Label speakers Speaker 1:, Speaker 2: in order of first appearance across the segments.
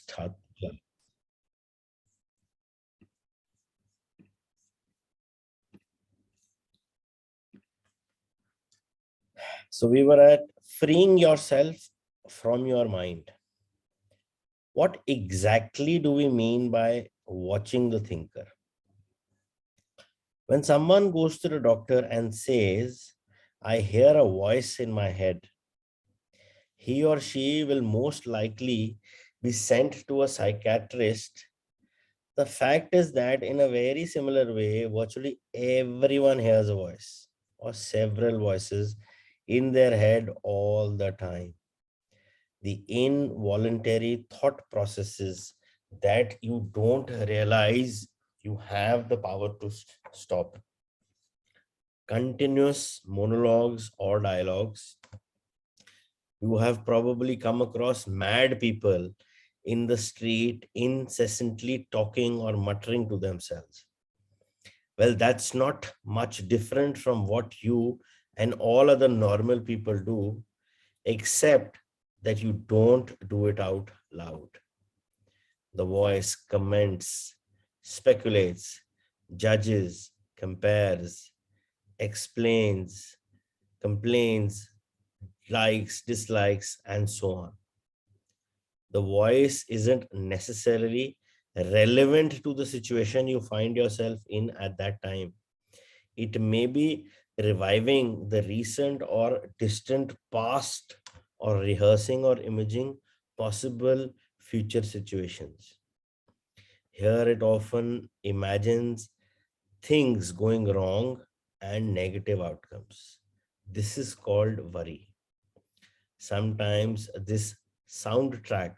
Speaker 1: start. So we were at freeing yourself from your mind. What exactly do we mean by watching the thinker? When someone goes to the doctor and says, I hear a voice in my head, he or she will most likely be sent to a psychiatrist. The fact is that, in a very similar way, virtually everyone hears a voice or several voices in their head all the time. The involuntary thought processes that you don't realize you have the power to stop. Continuous monologues or dialogues. You have probably come across mad people in the street incessantly talking or muttering to themselves. Well, that's not much different from what you and all other normal people do, except that you don't do it out loud. The voice comments, speculates, judges, compares, explains, complains, likes, dislikes, and so on. The voice isn't necessarily relevant to the situation you find yourself in at that time. It may be reviving the recent or distant past, or rehearsing or imaging possible future situations. Here it often imagines things going wrong and negative outcomes. This is called worry. Sometimes this soundtrack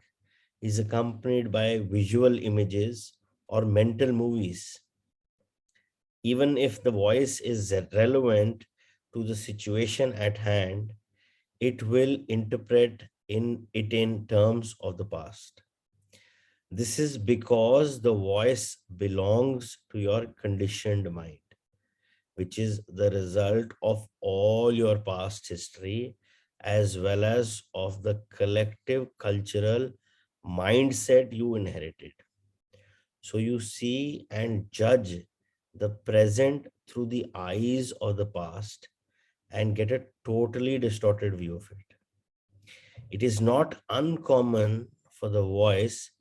Speaker 1: is accompanied by visual images or mental movies. Even if the voice is relevant to the situation at hand, it will interpret in terms of the past. This is because the voice belongs to your conditioned mind, which is the result of all your past history as well as of the collective cultural mindset you inherited. So you see and judge the present through the eyes of the past and get a totally distorted view of it. It is not uncommon for the voice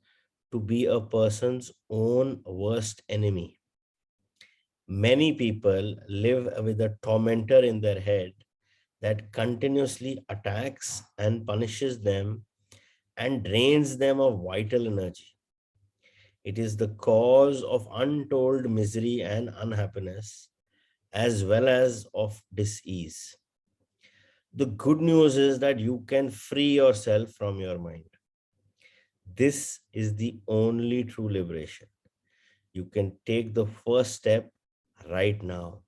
Speaker 1: to be a person's own worst enemy. Many people live with a tormentor in their head that continuously attacks and punishes them and drains them of vital energy. It is the cause of untold misery and unhappiness, as well as of disease. The good news is that you can free yourself from your mind. This is the only true liberation. You can take the first step right now.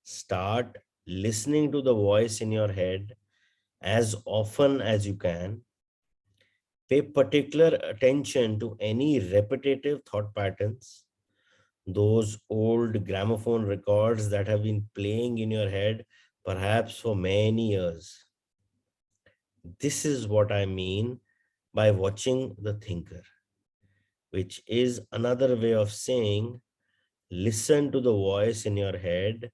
Speaker 1: Start listening to the voice in your head as often as you can. Pay particular attention to any repetitive thought patterns, those old gramophone records that have been playing in your head perhaps for many years. This is what I mean by watching the thinker, which is another way of saying listen to the voice in your head,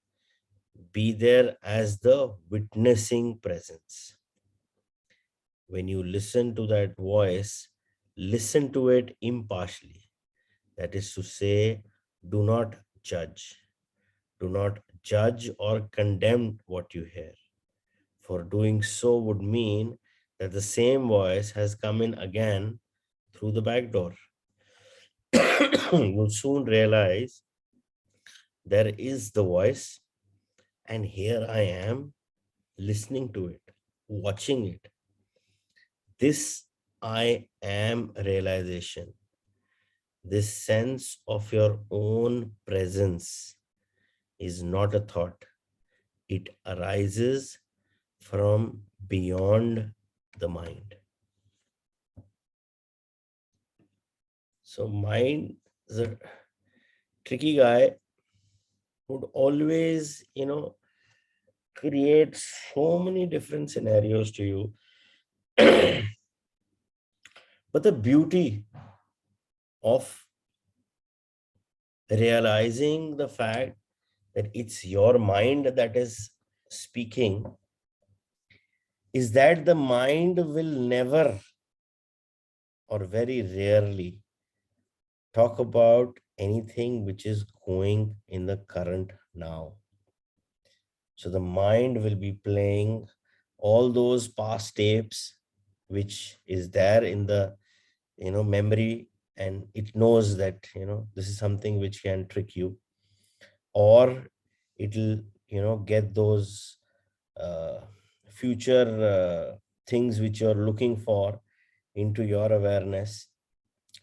Speaker 1: be there as the witnessing presence. When you listen to that voice, listen to it impartially. That is to say, do not judge. Do not judge or condemn what you hear. For doing so would mean that the same voice has come in again through the back door. You'll soon realize there is the voice, and here I am listening to it, watching it. This I am realization, this sense of your own presence is not a thought. It arises from beyond the mind. So mind is a tricky guy, would always, create so many different scenarios to you. But the beauty of realizing the fact that it's your mind that is speaking is that the mind will never or very rarely talk about anything which is going in the current now. So the mind will be playing all those past tapes which is there in the memory, and it knows that this is something which can trick you, or it'll get those uh, future things which you're looking for into your awareness,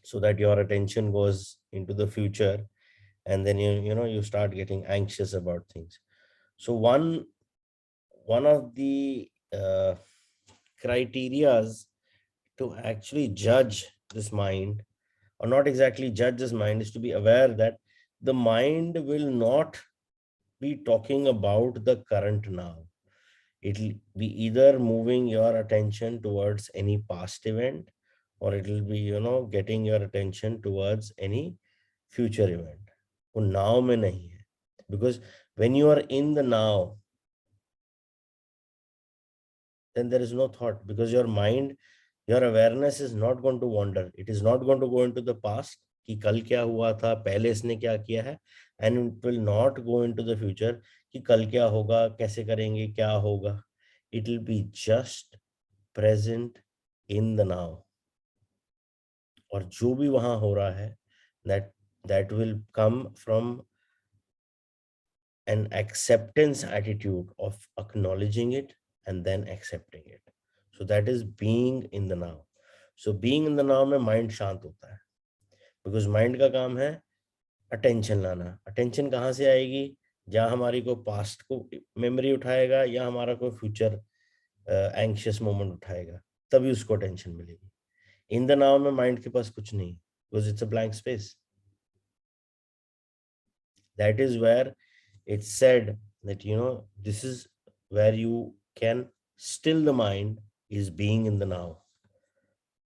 Speaker 1: so that your attention goes into the future, and then you start getting anxious about things. So one of the criterias to actually judge this mind, or not exactly judge this mind, is to be aware that the mind will not be talking about the current now. It'll be either moving your attention towards any past event, or it'll be getting your attention towards any future event. वो now में नहीं है, because when you are in the now, then there is no thought, because your mind, your awareness is not going to wander. It is not going to go into the past कि कल क्या हुआ था, पहले इसने क्या किया है, and it will not go into the future कि कल क्या होगा, कैसे करेंगे, क्या होगा. It will be just present in the now. और जो भी वहां हो रहा है, that will come from an acceptance attitude of acknowledging it and then accepting it. So that is being in the now. So being in the now में mind शांत होता है, because mind का काम है attention लाना. attention कहाँ से आएगी? जहाँ हमारी को past को memory उठाएगा, या हमारा कोई future anxious moment उठाएगा, तभी उसको attention मिलेगी. In the now में mind के पास कुछ नहीं, because it's a blank space. That is where it's said that this is where you can still the mind is being in the now.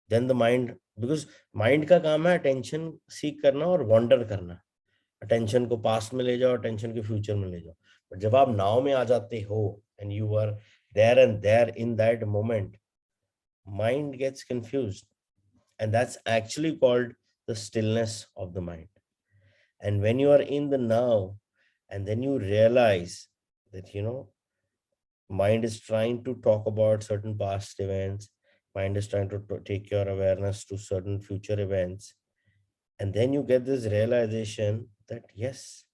Speaker 1: Then the mind, because mind का काम है attention seek करना और wander करना. attention को past में ले जाओ, attention के future में ले जाओ. But जब आप now में आ जाते हो and you are there and there in that moment, mind gets confused, and that's actually called the stillness of the mind. And when you are in the now, and then you realize that mind is trying to talk about certain past events, mind is trying to take your awareness to certain future events, and then you get this realization that yes,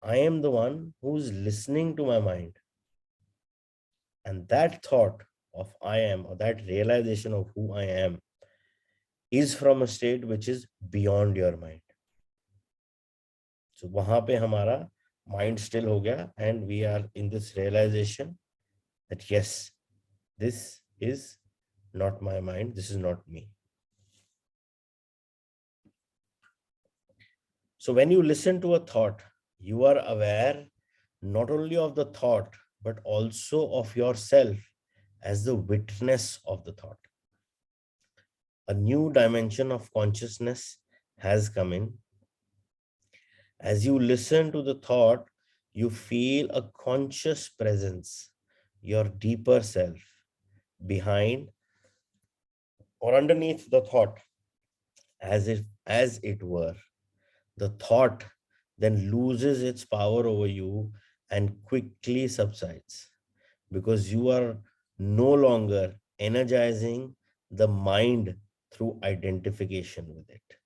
Speaker 1: I am the one who's listening to my mind. And that thought of I am, or that realization of who I am, is from a state which is beyond your mind. So वहां पे हमारा mind still हो गया, and we are in this realization that yes, this is not my mind, this is not me. So when you listen to a thought, you are aware not only of the thought, but also of yourself as the witness of the thought. A new dimension of consciousness has come in. As you listen to the thought, you feel a conscious presence, your deeper self, behind or underneath the thought, as it were. The thought then loses its power over you and quickly subsides, because you are no longer energizing the mind through identification with it.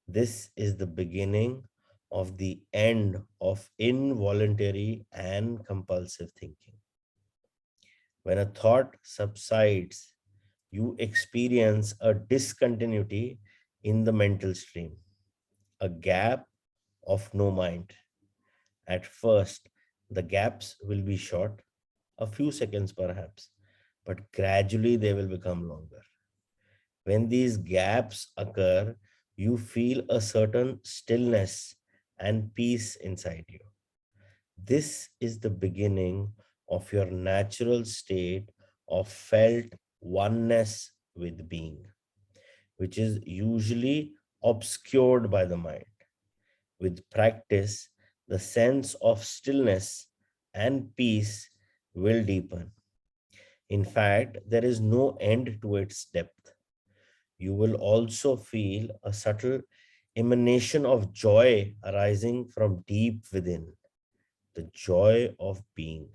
Speaker 1: This is the beginning of the end of involuntary and compulsive thinking. When a thought subsides, you experience a discontinuity in the mental stream, a gap of no mind. At first, the gaps will be short, a few seconds perhaps, but gradually they will become longer. When these gaps occur, you feel a certain stillness and peace inside you. This is the beginning of your natural state of felt oneness with being. which is usually obscured by the mind. With practice, the sense of stillness and peace will deepen. In fact, there is no end to its depth. You will also feel a subtle emanation of joy arising from deep within, the joy of being.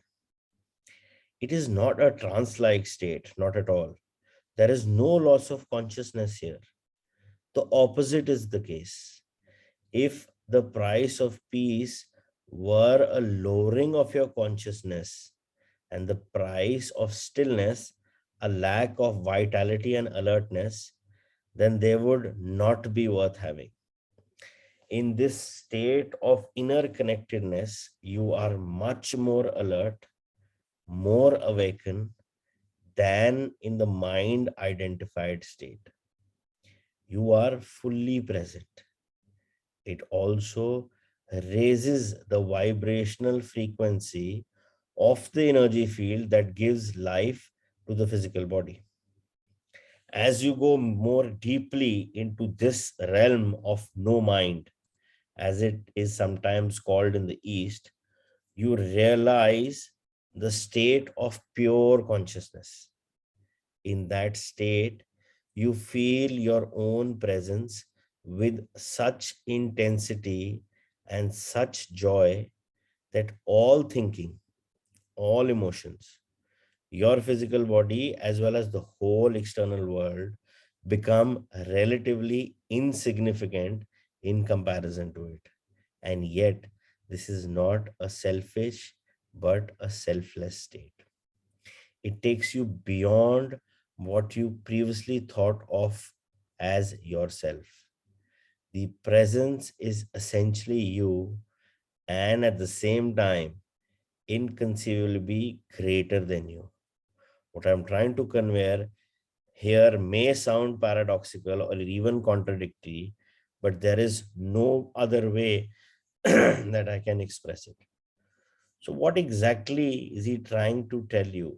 Speaker 1: It is not a trance like state, not at all. There is no loss of consciousness here. The opposite is the case. If the price of peace were a lowering of your consciousness, and the price of stillness a lack of vitality and alertness, then they would not be worth having. In this state of inner connectedness, you are much more alert, more awakened than in the mind identified state. You are fully present. It also raises the vibrational frequency of the energy field that gives life to the physical body. As you go more deeply into this realm of no mind, as it is sometimes called in the East, you realize the state of pure consciousness. In that state, you feel your own presence with such intensity and such joy that all thinking, all emotions, your physical body, as well as the whole external world, become relatively insignificant in comparison to it. And yet, this is not a selfish, but a selfless state. It takes you beyond what you previously thought of as yourself. The presence is essentially you, and at the same time, inconceivably greater than you. What I'm trying to convey here may sound paradoxical or even contradictory, but there is no other way that I can express it. So, what exactly is he trying to tell you?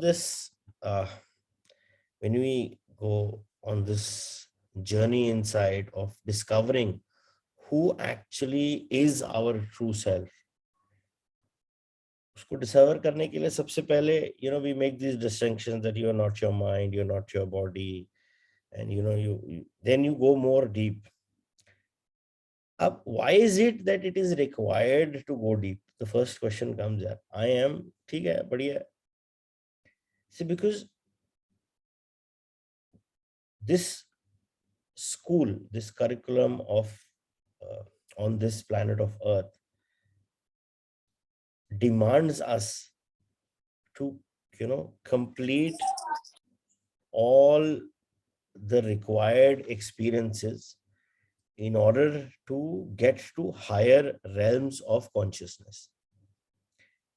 Speaker 1: This, when we go on this journey inside of discovering who actually is our true self, उसको discover करने के लिए सबसे पहले we make these distinctions that you are not your mind, you're not your body, and then you go more deep. Why is it that it is required to go deep? The first question comes here. I am ठीक है बढ़िया. See, because this school, this curriculum of on this planet of Earth demands us to complete all the required experiences in order to get to higher realms of consciousness.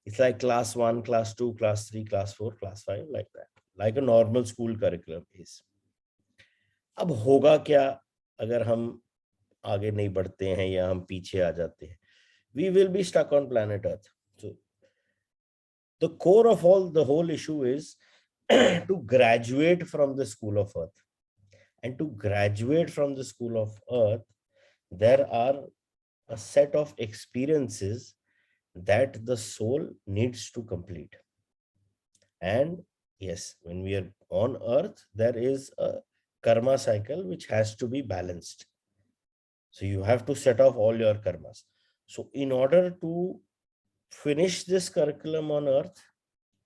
Speaker 1: It's like class 1, class 2, class 3, class 4, class 5, like that, like a normal school curriculum is. अब होगा क्या अगर हम आगे नहीं बढ़ते हैं या हम पीछे आ जाते हैं? We will be stuck on planet Earth. So the core of the whole issue is to graduate from the school of Earth. And to graduate from the school of Earth, there are a set of experiences that the soul needs to complete. And yes, when we are on Earth, there is a karma cycle which has to be balanced. So you have to set off all your karmas. So in order to finish this curriculum on Earth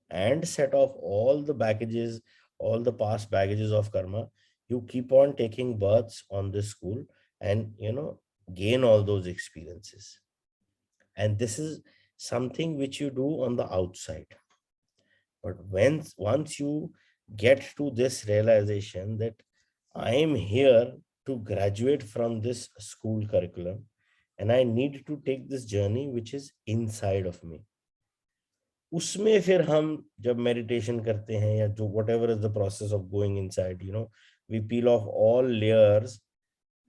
Speaker 1: and set off all the baggages, all the past baggages of karma, you keep on taking births on this school and gain all those experiences. And this is something which you do on the outside. But once you get to this realization that I am here to graduate from this school curriculum and I need to take this journey which is inside of me, उसमें फिर हम जब meditation करते हैं या जो whatever is the process of going inside, we peel off all layers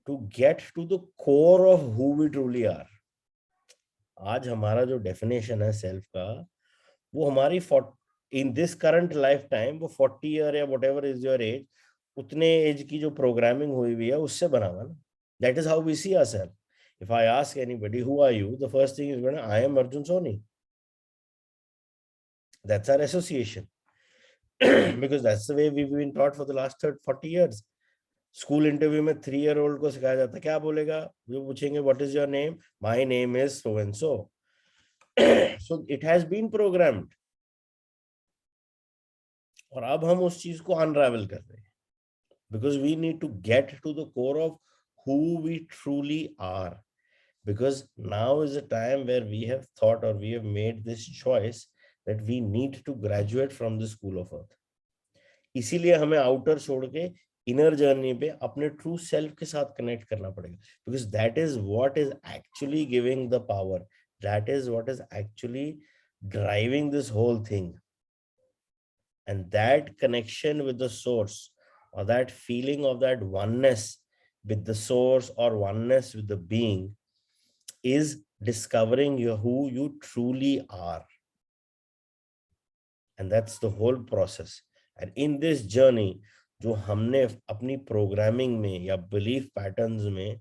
Speaker 1: to get to the core of who we truly are. आज हमारा जो डेफिनेशन है सेल्फ का, वो हमारी in this current lifetime वो 40 year या whatever is your age, उतने एज की जो प्रोग्रामिंग हुई हुई है उससे बना हुआ ना. That is how we see ourselves. If I ask anybody, who are you? The first thing is going to, I am Arjun Soni. That's our association. Because that's the way we've been taught for the last 40 years. School interview में 3-year-old को सिखाया जाता है, क्या बोलेगा? वो पूछेंगे what is your name, my name is so and so. So it has been programmed. और अब हम उस चीज को अनरावल कर रहे हैं, because we need to get to the core of who we truly are. Because now is a time where we have thought, or we have made this choice, that we need to graduate from the school of earth. इसीलिए हमें outer छोड़ के inner journey पे अपने true self के साथ connect करना पड़ेगा, because that is what is actually giving the power, that is what is actually driving this whole thing. And that connection with the source, or that feeling of that oneness with the source, or oneness with the being, is discovering who you truly are. And that's the whole process. And in this journey, जो हमने अपनी programming में या belief patterns में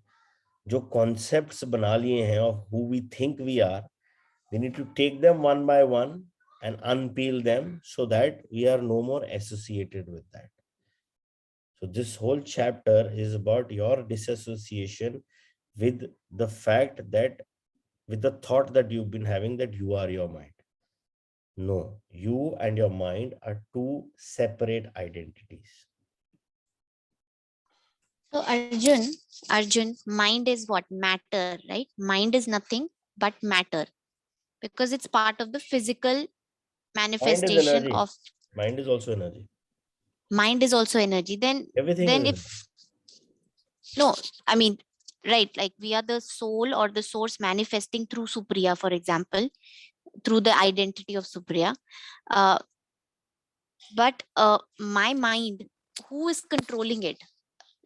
Speaker 1: जो concepts बना लिए हैं of who we think we are, we need to take them one by one and unpeel them so that we are no more associated with that. So this whole chapter is about your disassociation with the fact that, with the thought that you've been having that you are your mind. No, you and your mind are two separate identities.
Speaker 2: So Arjun, mind is what? Matter, right? Mind is nothing but matter, because it's part of the physical manifestation of.
Speaker 1: Mind is also energy.
Speaker 2: Mind is also energy. Then
Speaker 1: Everything
Speaker 2: then
Speaker 1: is
Speaker 2: if energy. No, I mean, right, like we are the soul or the source manifesting through Supriya, for example, through the identity of Supriya. But my mind, who is controlling it?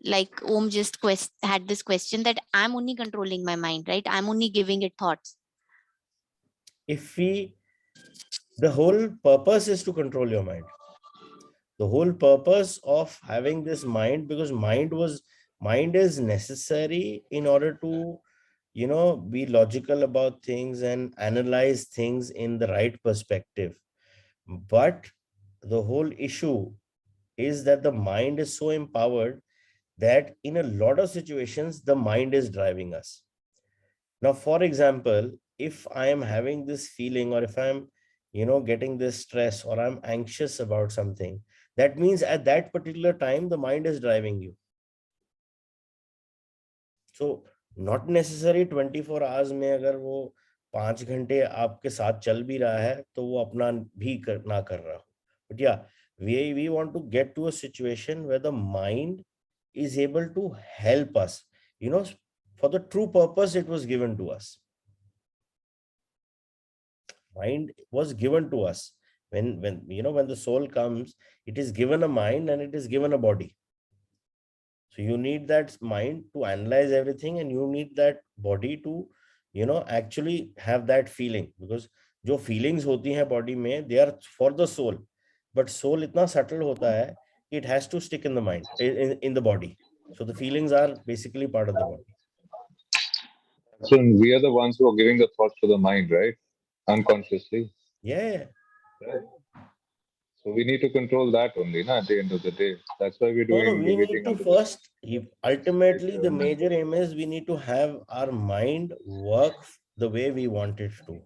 Speaker 2: Like Om just had this question that I'm only controlling my mind, right? I'm only giving it thoughts.
Speaker 1: The whole purpose is to control your mind. The whole purpose of having this mind, because mind is necessary in order to, be logical about things and analyze things in the right perspective. But the whole issue is that the mind is so empowered that in a lot of situations, the mind is driving us. Now, for example, if I am having this feeling, or if I'm, getting this stress, or I'm anxious about something, that means at that particular time, the mind is driving you. So, not necessarily 24 hours में अगर वो 5 घंटे आपके साथ चल भी रहा है, तो वो अपना भी ना कर रहा हो. But yeah, we want to get to a situation where the mind is able to help us, for the true purpose it was given to us. Mind was given to us. When the soul comes, it is given a mind and it is given a body. So you need that mind to analyze everything, and you need that body to, actually have that feeling. Because जो feelings होती हैं body में, they are for the soul. But soul इतना subtle होता है, it has to stick in the mind, in the body. So the feelings are basically part of the body.
Speaker 3: So we are the ones who are giving the thoughts to the mind, right? Unconsciously.
Speaker 1: Yeah.
Speaker 3: Right. So we need to control that only, at the end of the day. That's why we're doing
Speaker 1: we
Speaker 3: everything.
Speaker 1: need to first, ultimately the major aim is we need to have our mind work the way we want it to.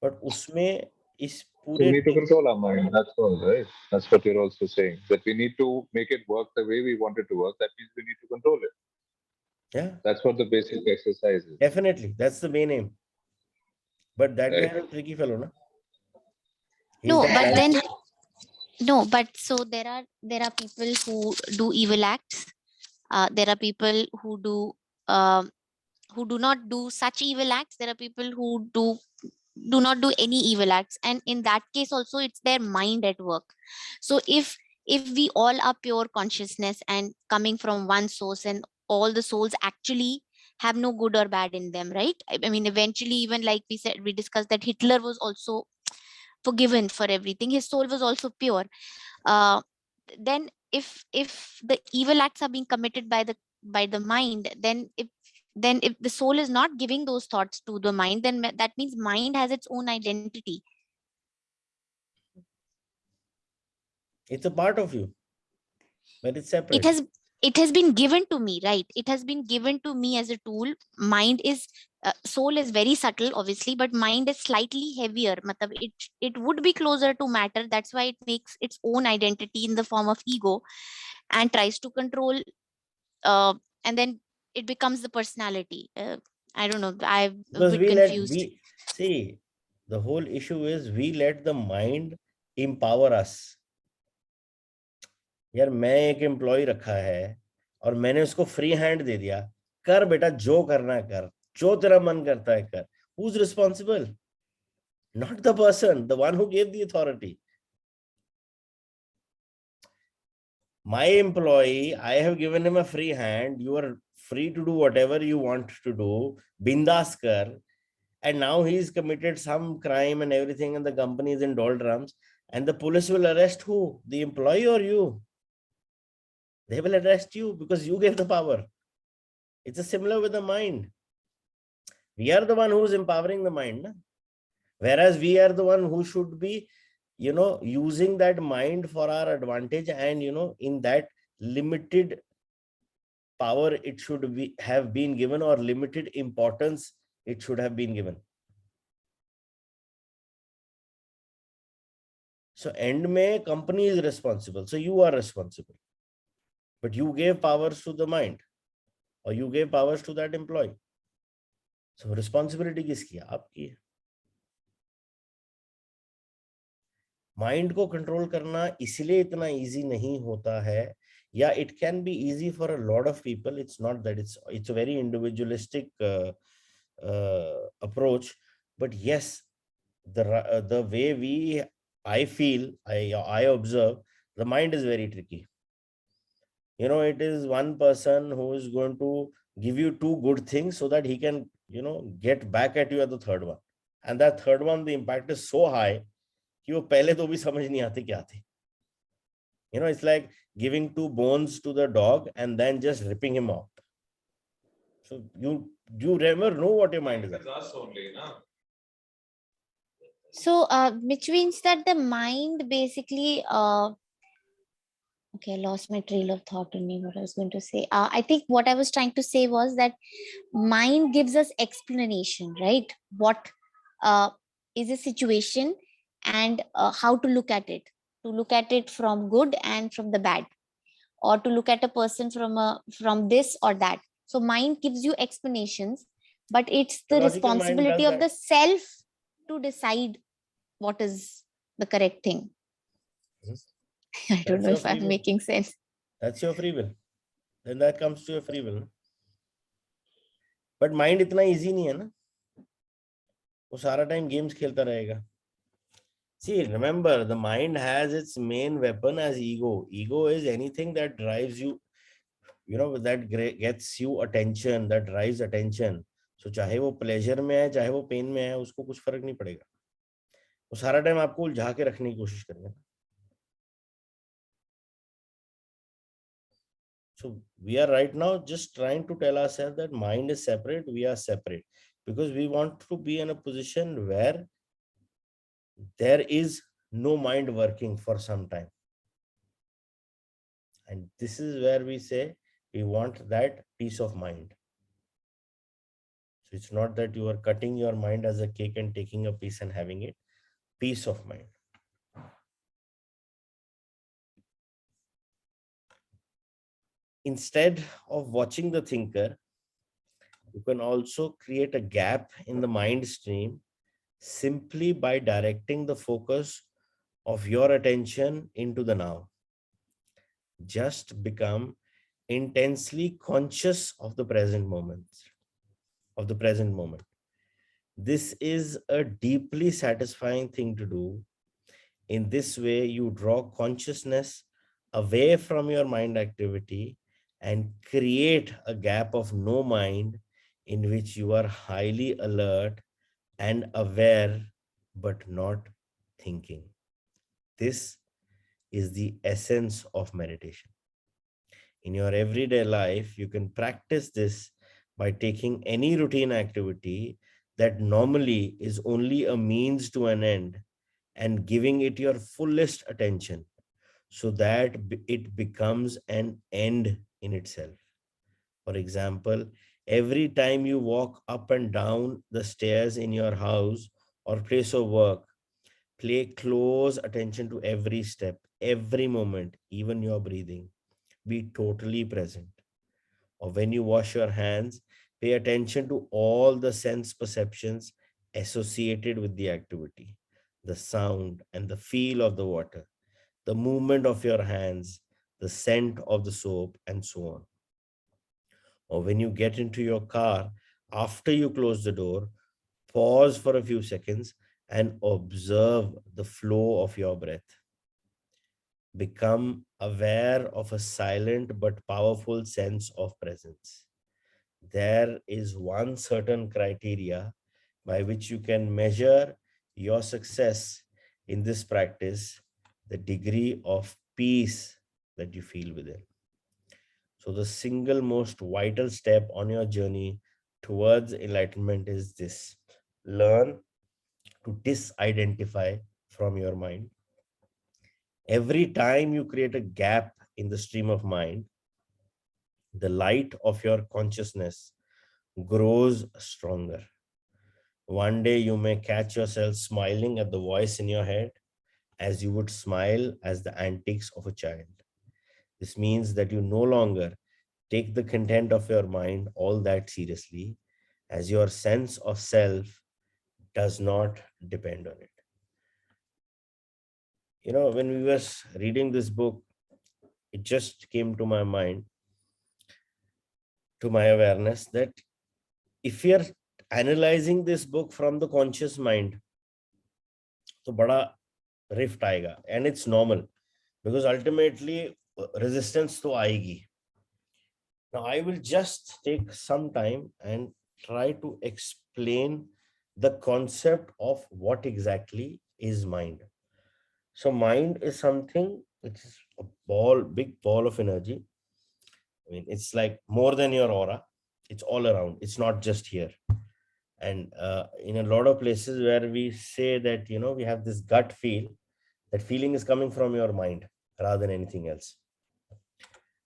Speaker 1: But usme is
Speaker 3: we need to control our mind. That's all, right? That's what you're also saying. That we need to make it work the way we want it to work. That means we need to control it.
Speaker 1: Yeah.
Speaker 3: That's what the basic exercise is.
Speaker 1: Definitely. That's the main aim. But that guy is a tricky fellow, na?
Speaker 2: No, but then no, but so there are people who do evil acts. There are people who do not do such evil acts. There are people who do not do any evil acts, and in that case also it's their mind at work. So if we all are pure consciousness and coming from one source, and all the souls actually have no good or bad in them, right? I mean, eventually, even like we discussed that Hitler was also forgiven for everything. His soul was also pure. Then if the evil acts are being committed by the mind, then if the soul is not giving those thoughts to the mind, then that means mind has its own identity.
Speaker 1: It's a part of you, but it's
Speaker 2: it
Speaker 1: separate.
Speaker 2: has it has been given to me, right? It has been given to me as a tool. Mind is soul is very subtle, obviously, but mind is slightly heavier. Matlab, it would be closer to matter. That's why it makes its own identity in the form of ego and tries to control, and then it becomes the personality. I don't know, I'm a
Speaker 1: Because
Speaker 2: bit confused.
Speaker 1: we see, the whole issue is we let the mind empower us. यार मैं एक employ रखा है और मैंने उसको free hand दे दिया, कर बेटा जो करना है कर, जो तेरा मन करता है कर. Who's responsible? Not the person, the one who gave the authority. My employee, I have given him a free hand. You are free to do whatever you want to do. Bindas kar. And now he's committed some crime and everything, and the company is in doldrums. And the police will arrest who? The employee or you? They will arrest you because you gave the power. It's a similar with the mind. We are the one who is empowering the mind. Na? Whereas we are the one who should be, using that mind for our advantage, and, in that limited power it should be have been given, or limited importance it should have been given. So end mein company is responsible, so you are responsible, but you gave powers to the mind, or you gave powers to that employee. So responsibility किसकी है? आपकी है. Mind को control करना इसलिए इतना easy नहीं होता है, या it can be easy for a lot of people. It's not that it's a very individualistic approach, but yes, the way I feel, I observe, the mind is very tricky. It is one person who is going to give you two good things so that he can, get back at you at the third one, and that third one, the impact is so high कि वो पहले तो भी समझ नहीं आते क्या थे. It's like giving two bones to the dog and then just ripping him off. So you never know what your mind is at.
Speaker 2: So which means that the mind basically okay, I lost my trail of thought on me what I was going to say. I think what I was trying to say was that mind gives us explanation, right? What is a situation, and how to look at it from good and from the bad, or to look at a person from this or that. So mind gives you explanations, but it's the
Speaker 1: Logical mind does
Speaker 2: responsibility of
Speaker 1: that.
Speaker 2: the self to decide what is the correct thing. I don't
Speaker 1: That's
Speaker 2: know
Speaker 1: your
Speaker 2: if
Speaker 1: free
Speaker 2: I'm
Speaker 1: will.
Speaker 2: making sense.
Speaker 1: That's your free will. Then that comes to your free will. But mind इतना easy नहीं है ना, वो सारा time games खेलता रहेगा. See, remember, the mind has its main weapon as ego. Ego is anything that drives you, that gets you attention, that drives attention. So चाहे वो pleasure में है, चाहे वो pain में है, उसको कुछ फर्क नहीं पड़ेगा. वो सारा टाइम आपको उलझा के रखने की कोशिश करेगा. So we are right now just trying to tell ourselves that mind is separate, we are separate, because we want to be in a position where there is no mind working for some time. And this is where we say we want that peace of mind. So it's not that you are cutting your mind as a cake and taking a piece and having it. Peace of mind. Instead of watching the thinker, you can also create a gap in the mind stream simply by directing the focus of your attention into the now. Just become intensely conscious of the present moment. This is a deeply satisfying thing to do. In this way, you draw consciousness away from your mind activity and create a gap of no mind in which you are highly alert and aware, but not thinking. This is the essence of meditation. In your everyday life, you can practice this by taking any routine activity that normally is only a means to an end and giving it your fullest attention so that it becomes an end in itself. For example, every time you walk up and down the stairs in your house or place of work, pay close attention to every step, every moment, even your breathing. Be totally present. Or when you wash your hands, pay attention to all the sense perceptions associated with the activity, the sound and the feel of the water, the movement of your hands, the scent of the soap, and so on. Or when you get into your car, after you close the door, pause for a few seconds and observe the flow of your breath. Become aware of a silent but powerful sense of presence. There is one certain criteria by which you can measure your success in this practice, the degree of peace that you feel within. So, the single most vital step on your journey towards enlightenment is this: learn to disidentify from your mind. Every time you create a gap in the stream of mind, the light of your consciousness grows stronger. One day you may catch yourself smiling at the voice in your head as you would smile as the antics of a child. This means that you no longer take the content of your mind all that seriously, as your sense of self does not depend on it. You know, when we were reading this book, it just came to my mind, to my awareness, that if we are analyzing this book from the conscious mind, तो बड़ा rift आएगा, and it's normal because ultimately resistance तो आएगी. Now I will just take some time and try to explain the concept of what exactly is mind. So mind is something which is a ball, big ball of energy. I mean, it's like more than your aura. It's all around. It's not just here. And in a lot of places where we say that, you know, we have this gut feel, that feeling is coming from your mind rather than anything else.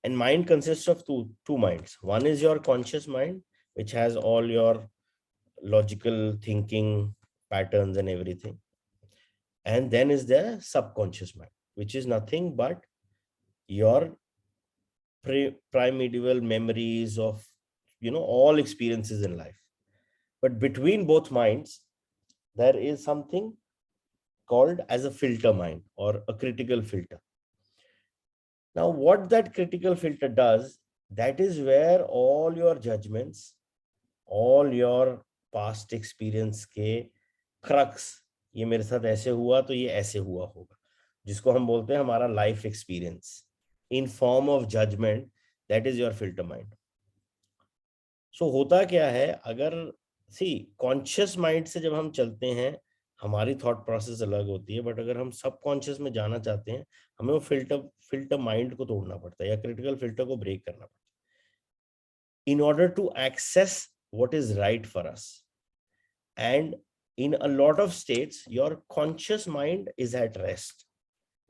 Speaker 1: And mind consists of two minds. One is your conscious mind, which has all your logical thinking patterns and everything. And then is the subconscious mind, which is nothing but your primordial memories of, you know, all experiences in life. But between both minds, there is something called as a filter mind or a critical filter. Now, what that critical filter does, that is where all your judgments, all your past experience के crux, ये मेरे साथ ऐसे हुआ तो ये ऐसे हुआ होगा, जिसको हम बोलते हैं हमारा life experience in form of judgment, that is your filter mind. So होता क्या है, अगर कॉन्शियस माइंड से जब हम चलते हैं हमारी थॉट प्रोसेस अलग होती है, बट अगर हम सबकॉन्शियस में जाना चाहते हैं हमें वो फिल्टर माइंड को तोड़ना पड़ता है या क्रिटिकल फिल्टर को ब्रेक करना पड़ता है in order to access what is right for us. And in a lot of states your conscious mind is at rest.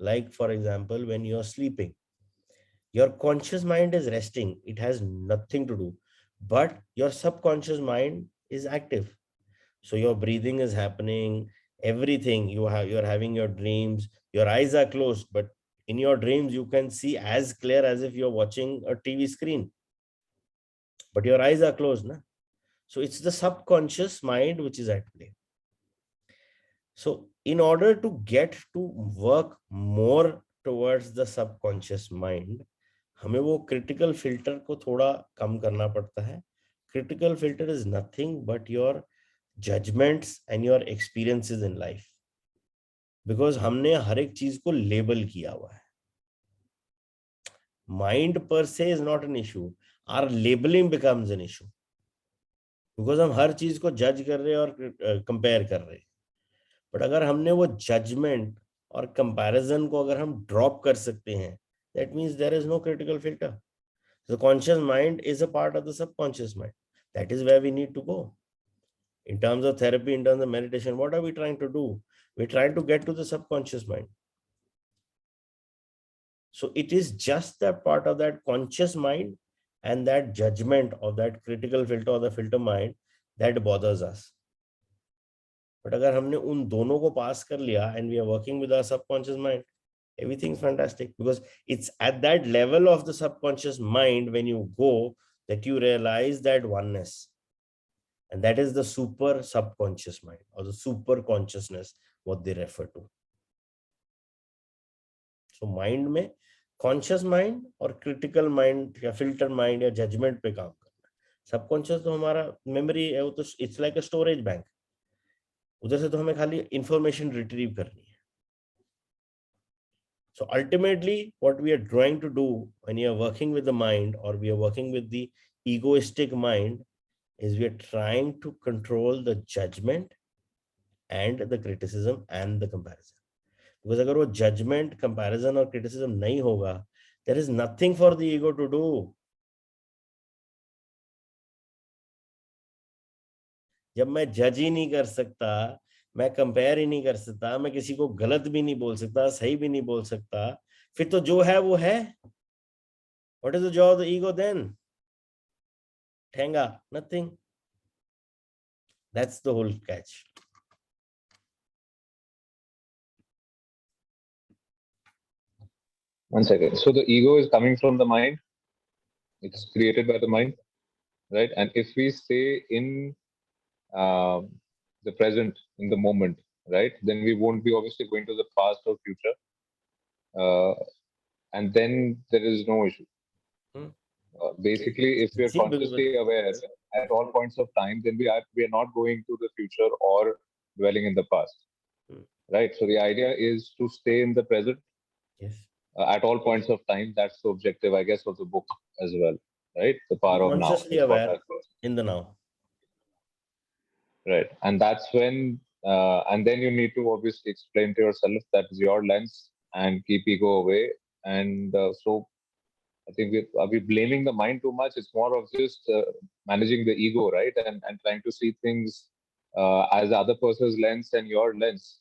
Speaker 1: Like for example, when you're sleeping, your conscious mind is resting, it has nothing to do, but your subconscious mind is active. So your breathing is happening, everything you're having your dreams, your eyes are closed, but in your dreams you can see as clear as if you're watching a TV screen, but your eyes are closed, na? So it's the subconscious mind which is at play. So in order to get to work more towards the subconscious mind, हमें वो critical filter को थोड़ा कम करना पड़ता है. Critical filter is nothing but your judgments and your experiences in life, because हमने हर एक चीज को लेबल किया हुआ है. Mind per se is not an issue. Our labeling becomes an issue, because हम हर चीज को जज कर रहे हैं और कंपेयर कर रहे हैं. बट अगर हमने वो जजमेंट और कंपैरिजन को अगर हम ड्रॉप कर सकते हैं, that means there is no critical filter. The conscious mind is a part of the subconscious mind. That is where we need to go. In terms of therapy, in terms of meditation, what are we trying to do? We're trying to get to the subconscious mind. So it is just that part of that conscious mind and that judgment of that critical filter or the filter mind that bothers us. But अगर हमने उन दोनों को पास कर लिया and we are working with our subconscious mind, everything's fantastic, because it's at that level of the subconscious mind when you go that you realize that oneness. And that is the super subconscious mind or the super consciousness, what they refer to. So mind में conscious mind और critical mind या filter mind या judgment पे काम करना. Subconscious तो हमारा memory है, वो तो it's like a storage bank. उधर से तो हमें खाली information retrieve करनी है. So ultimately, what we are trying to do when you are working with the mind or we are working with the egoistic mind is we are trying to control the judgment and the criticism and the comparison. Because अगर वो judgment, comparison और criticism नहीं होगा, there is nothing for the ego to do. जब मैं जज ही नहीं कर सकता, मैं कंपेयर ही नहीं कर सकता, मैं किसी को गलत भी नहीं बोल सकता, सही भी नहीं बोल सकता, फिर तो जो है वो है. What is the job of the ego then? Thenga, nothing. That's the whole catch.
Speaker 3: One second. So the ego is coming from the mind. It's created by the mind, right? And if we stay in the present, in the moment, right, then we won't be obviously going to the past or future, and then there is no issue. Basically, if we are consciously aware at all points of time, then we are not going to the future or dwelling in the past, right? So the idea is to stay in the present.
Speaker 1: Yes.
Speaker 3: At all points of time. That's the objective, I guess, of the book as well, right? The power of now.
Speaker 1: Consciously aware in the now.
Speaker 3: Right. And that's when, and then you need to obviously explain to yourself that is your lens and keep ego away. And so I think are we blaming the mind too much? It's more of just managing the ego, right? And trying to see things as the other person's lens and your lens,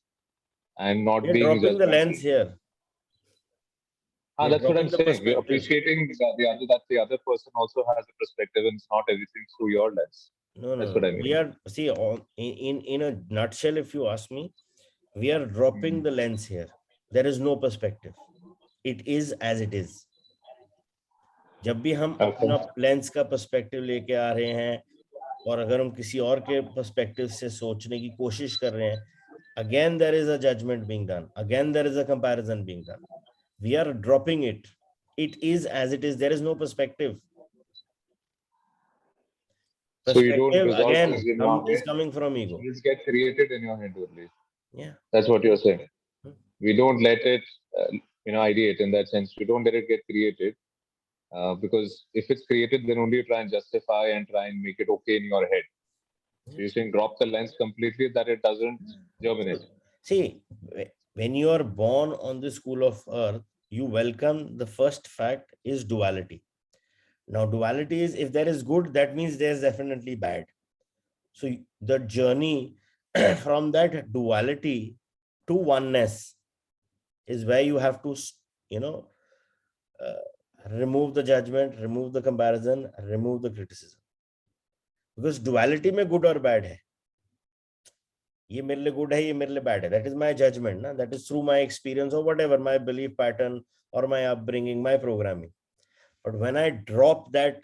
Speaker 3: and not being
Speaker 1: dropping the lens here.
Speaker 3: That's what I'm saying. We're appreciating that the other person also has a perspective, and it's not everything through your lens.
Speaker 1: No,
Speaker 3: that's what I mean.
Speaker 1: We are, see, in a nutshell, if you ask me, we are dropping the lens here. There is no perspective. It is as it is. जब भी हम अपना lens का perspective लेके आ रहे हैं और अगर हम किसी और के पर्सपेक्टिव से सोचने की कोशिश कर रहे हैं, again there is a judgment being done. Again there is a comparison being done. We are dropping it. It is as it is. There is no perspective.
Speaker 3: So you don't resolve
Speaker 1: again
Speaker 3: things
Speaker 1: is coming from ego.
Speaker 3: It's get created in your head only.
Speaker 1: Yeah,
Speaker 3: that's what you're saying. We don't let it, ideate in that sense. We don't let it get created because if it's created, then only you try and justify and try and make it okay in your head. So you're saying drop the lens completely, that it doesn't germinate.
Speaker 1: See, when you are born on the school of earth, you welcome the first fact is duality. Now, duality is, if there is good, that means there's definitely bad. So the journey from that duality to oneness is where you have to, remove the judgment, remove the comparison, remove the criticism. Because duality में good or bad है. ये मेरे लिए good है, ये मेरे लिए bad है. That is my judgment. Na? That is through my experience or whatever, my belief pattern or my upbringing, my programming. But when I drop that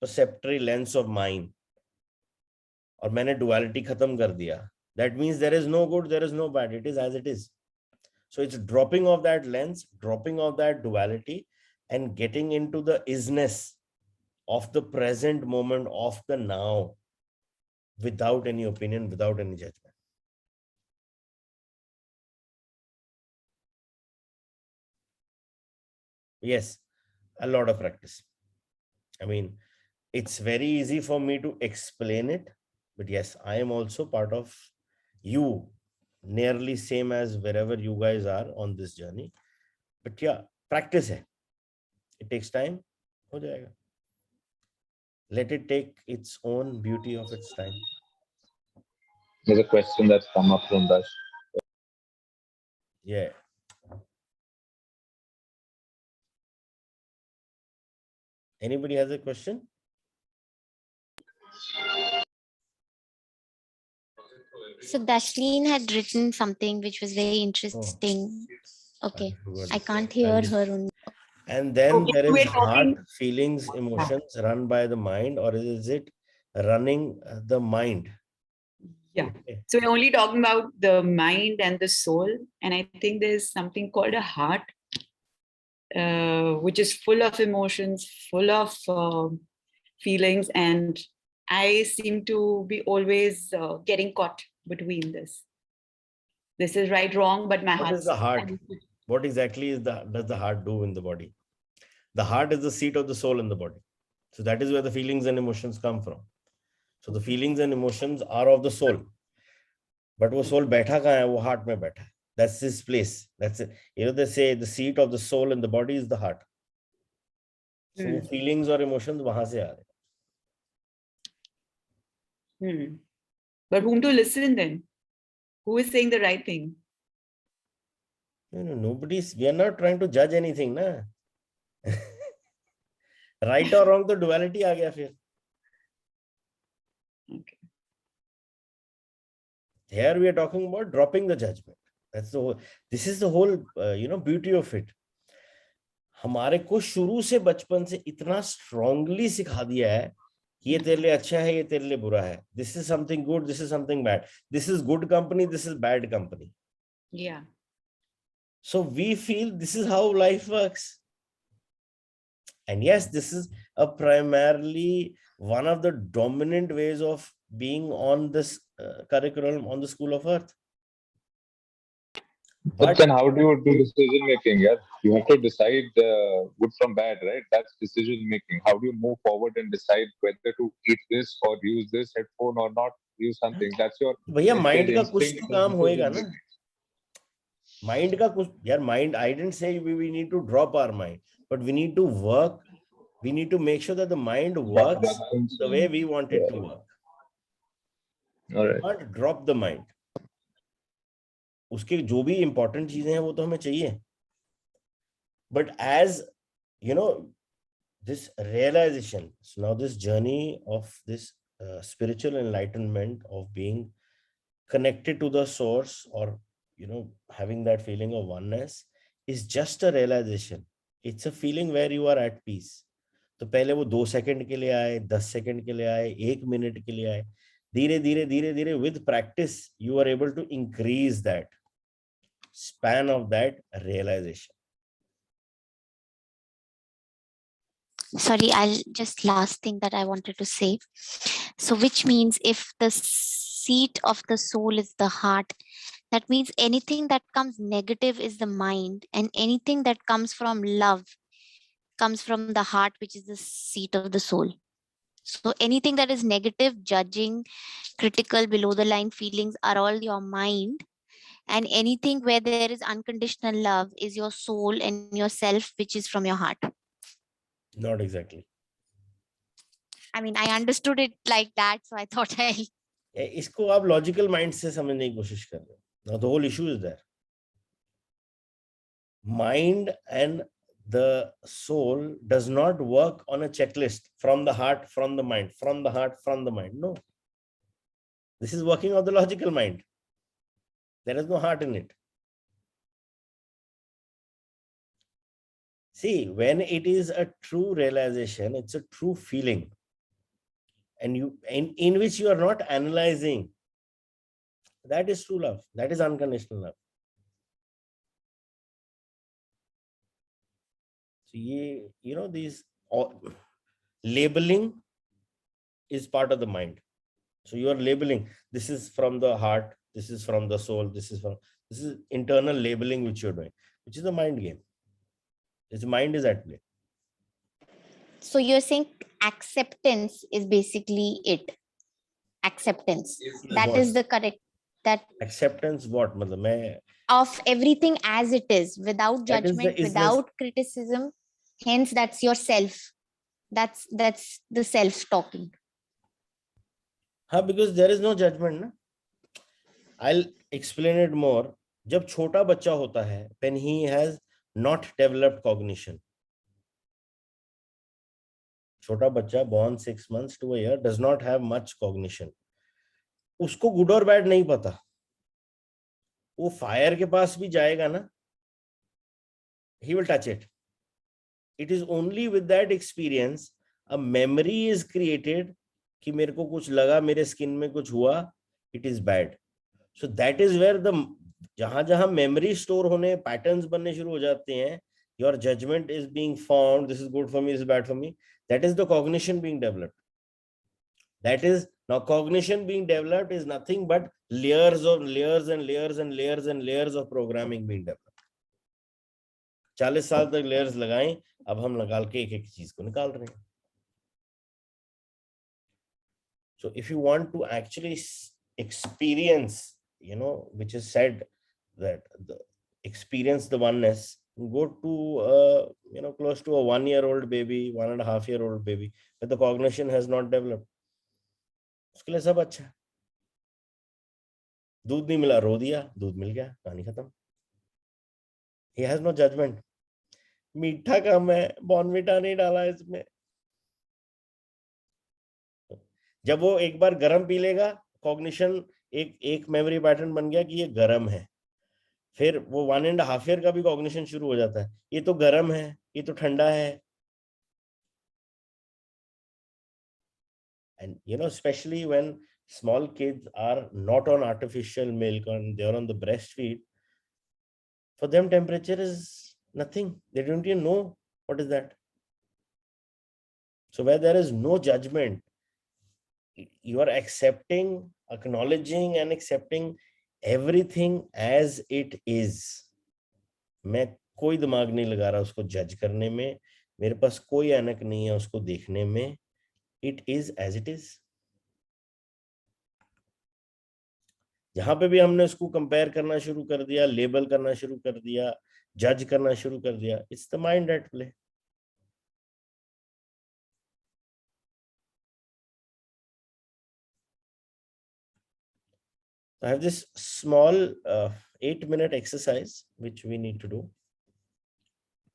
Speaker 1: perceptory lens of mine, और मैंने duality खत्म कर दिया, that means there is no good, there is no bad. It is as it is. So it's dropping of that lens, dropping of that duality, and getting into the isness of the present moment of the now, without any opinion, without any judgment. Yes, a lot of practice. I mean, it's very easy for me to explain it, but yes, I am also part of you nearly same as wherever you guys are on this journey. But yeah, practice hai. It takes time. Ho jayega. Let it take its own beauty of its time.
Speaker 3: There's a question that's come up from Dash.
Speaker 1: Yeah. Anybody has a question?
Speaker 2: So Dashlin had written something which was very interesting. Okay, I can't hear her only.
Speaker 1: And then
Speaker 4: Okay,
Speaker 1: there
Speaker 4: we're
Speaker 1: is heart,
Speaker 4: talking.
Speaker 1: feelings, emotions run by the mind, or is it running the mind?
Speaker 4: Yeah.
Speaker 1: Okay.
Speaker 4: So we're only talking about the mind and the soul. And I think there's something called a heart, which is full of emotions, full of feelings. And I seem to be always getting caught between this. This is right, wrong, but my
Speaker 1: What
Speaker 4: heart.
Speaker 1: is the heart? What exactly is does the heart do in the body? The heart is the seat of the soul in the body. So that is where the feelings and emotions come from. So the feelings and emotions are of the soul. But wo soul baitha kahan hai? Wo heart mein baitha hai. That's his place. That's it. You know, they say the seat of the soul in the body is the heart. So wo feelings or emotions wahan se aa rahe.
Speaker 4: But whom to listen then? Who is saying the right thing?
Speaker 1: No, nobody's, we are not trying to judge anything, na. Right or wrong, the duality aa gaya fir.
Speaker 4: Okay.
Speaker 1: Here we are talking about dropping the judgment. That's the whole, this is the whole beauty of it. हमारे को शुरू से बचपन से इतना strongly सिखा दिया है कि ये तेरे लिए अच्छा है, ये तेरे लिए बुरा है. This is something good, this is something bad. This is good company, this is bad company.
Speaker 4: Yeah.
Speaker 1: So we feel this is how life works. And yes, this is a primarily one of the dominant ways of being on this curriculum on the School of Earth.
Speaker 3: But then how do you do decision making? Yeah, you have to decide good from bad, right? That's decision making. How do you move forward and decide whether to eat this or use this headphone or not use something? That's your
Speaker 1: भैया mind का कुछ
Speaker 3: instinct
Speaker 1: तो
Speaker 3: and
Speaker 1: काम होएगा
Speaker 3: decision
Speaker 1: ना.
Speaker 3: making.
Speaker 1: Mind का कुछ यार mind I didn't say we need to drop our mind, but we need to work, we need to make sure that the mind works the way we want it to work.
Speaker 3: All right.
Speaker 1: Not drop the mind. उसके जो भी important चीजें हैं वो तो हमें चाहिए. But as you know, this realization, so now this journey of this spiritual enlightenment of being connected to the source, or having that feeling of oneness, is just a realization. It's a feeling where you are at peace. तो पहले वो 2 second के लिए आए, 10 second के लिए आए, 1 minute के लिए आए. धीरे धीरे धीरे धीरे with practice you are able to increase that span of that realization.
Speaker 2: Sorry, I'll just last thing that I wanted to say. So which means if the seat of the soul is the heart, that means anything that comes negative is the mind, and anything that comes from love comes from the heart, which is the seat of the soul. So anything that is negative, judging, critical, below the line feelings are all your mind. And anything where there is unconditional love is your soul and yourself, which is from your heart.
Speaker 1: Not exactly.
Speaker 2: I mean, I understood it like that, so I thought I'll.
Speaker 1: इसको आप logical mind से समझने की कोशिश कर रहे हो. Now the whole issue is there. Mind and the soul does not work on a checklist from the heart, from the mind, from the heart, from the mind. No. This is working on the logical mind. There is no heart in it. See, when it is a true realization, it's a true feeling. And in which you are not analyzing. That is true love. That is unconditional love. So these labeling is part of the mind. So you are labeling, this is from the heart, this is from the soul, this is internal labeling which you're doing, which is the mind game. This mind is at play.
Speaker 2: So you're saying acceptance is basically it. Acceptance. That is the correct. that
Speaker 1: Acceptance what? मतलब मैं
Speaker 2: of everything as it is, without
Speaker 1: that is
Speaker 2: judgment,
Speaker 1: the
Speaker 2: without criticism. Hence, that's your self. That's the self talking.
Speaker 1: हाँ, because there is no judgment ना. I'll explain it more. जब छोटा बच्चा होता है, when he has not developed cognition, छोटा बच्चा born 6 months to a year does not have much cognition. उसको गुड और बैड नहीं पता. वो फायर के पास भी जाएगा ना, he will touch it. It is only with that experience a memory is created कि मेरे को कुछ लगा, मेरे स्किन में कुछ हुआ, it is bad. So that is where the जहां जहां memory store होने, patterns बनने शुरू हो जाते हैं, your judgment is being formed, this is good for me, this is bad for me, that is the cognition being developed. That is, now cognition being developed is nothing but layers of layers and layers and layers and layers of programming being developed. 40 साल तक layers लगाएं, अब हम निकाल के एक एक चीज को निकाल रहे हैं. So if you want to actually experience, you know, which is said that the experience the oneness, go to you know, close to a 1-year-old baby, 1.5-year-old baby, but the cognition has not developed. उसके लिए सब अच्छा है. दूध नहीं मिला, रो दिया, दूध मिल गया, कहानी खत्म. He has no judgment. मीठा कम है, बॉर्नविटा नहीं डाला इसमें. जब वो एक बार गरम पी लेगा, कॉग्निशन एक मेमोरी पैटर्न बन गया कि ये गरम है. फिर वो 1.5 year का भी कॉग्निशन शुरू हो जाता है, ये तो गरम है, ये तो ठंडा है. And you know, especially when small kids are not on artificial milk and they're on the breastfeed, for them temperature is nothing. They don't even know what is that. So where there is no judgment, you are accepting, acknowledging and accepting everything as it is. मैं कोई दिमाग नहीं लगा रहा उसको जज करने में, मेरे पास कोई ऐनक नहीं है उसको देखने में. It is as it is. जहां पे भी हमने उसको कंपेयर करना शुरू कर दिया, लेबल करना शुरू कर दिया, जज करना शुरू कर दिया, it's the mind at play. I have this small 8-minute exercise which we need to do.